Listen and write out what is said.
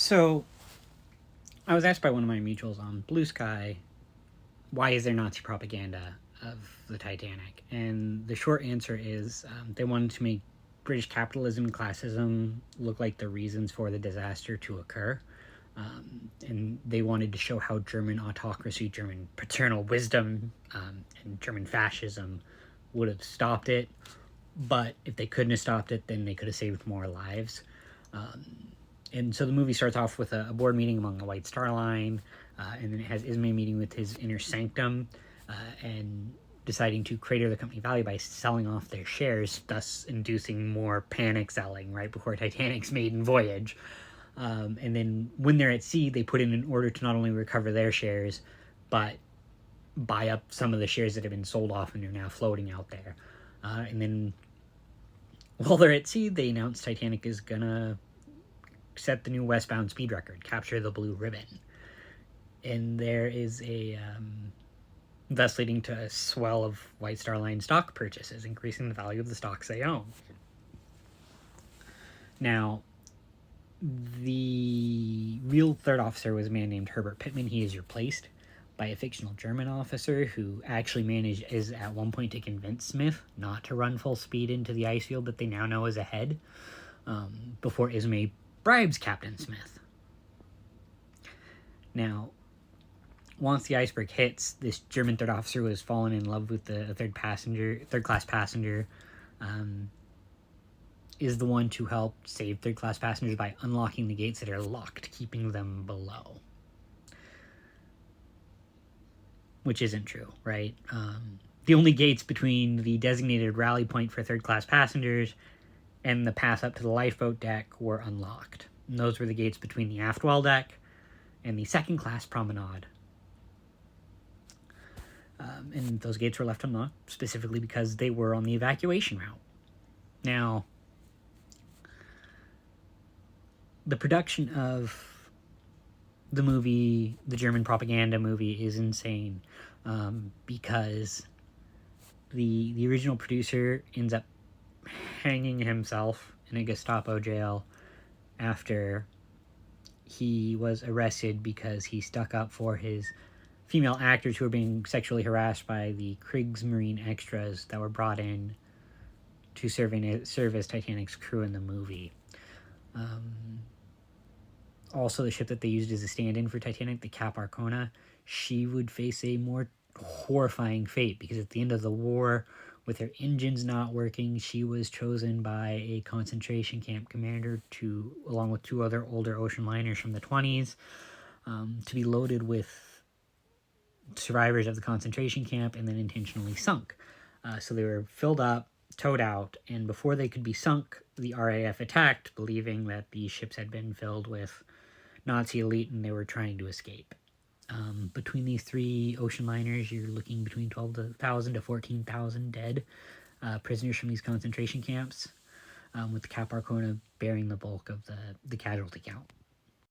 So, I was asked by one of my mutuals on Blue Sky, why is there Nazi propaganda of the Titanic? And the short answer is they wanted to make British capitalism and classism look like the reasons for the disaster to occur. And they wanted to show how German autocracy, German paternal wisdom, and German fascism would have stopped it. But if they couldn't have stopped it, then they could have saved more lives. And so the movie starts off with a board meeting among the White Star Line, and then it has Ismay meeting with his inner sanctum, and deciding to crater the company value by selling off their shares, thus inducing more panic selling right before Titanic's maiden voyage. And then when they're at sea, they put in an order to not only recover their shares, but buy up some of the shares that have been sold off and are now floating out there. And then while they're at sea, they announce Titanic is gonna set the new westbound speed record, capture the blue ribbon. And there is thus leading to a swell of White Star Line stock purchases, increasing the value of the stocks they own. Now, the real third officer was a man named Herbert Pittman. He is replaced by a fictional German officer who actually manages at one point to convince Smith not to run full speed into the ice field that they now know is ahead, before Ismay bribes Captain Smith. Now, once the iceberg hits, this German third officer who has fallen in love with the third class passenger, is the one to help save third class passengers by unlocking the gates that are locked, keeping them below. Which isn't true, right? The only gates between the designated rally point for third class passengers and the path up to the lifeboat deck were unlocked. And those were the gates between the aft well deck and the second class promenade. And those gates were left unlocked specifically because they were on the evacuation route. Now, the production of the movie, the German propaganda movie, is insane, because the original producer ends up hanging himself in a Gestapo jail after he was arrested because he stuck up for his female actors who were being sexually harassed by the Kriegsmarine extras that were brought in to serve as Titanic's crew in the movie. Also, the ship that they used as a stand-in for Titanic, the Cap Arcona, she would face a more horrifying fate because at the end of the war, with her engines not working, she was chosen by a concentration camp commander along with two other older ocean liners from the 20s, to be loaded with survivors of the concentration camp and then intentionally sunk. So they were filled up, towed out, and before they could be sunk, the RAF attacked, believing that the ships had been filled with Nazi elite and they were trying to escape. Between these three ocean liners, you're looking between 12,000 to 14,000 dead prisoners from these concentration camps, with the Cap Arcona bearing the bulk of the casualty count.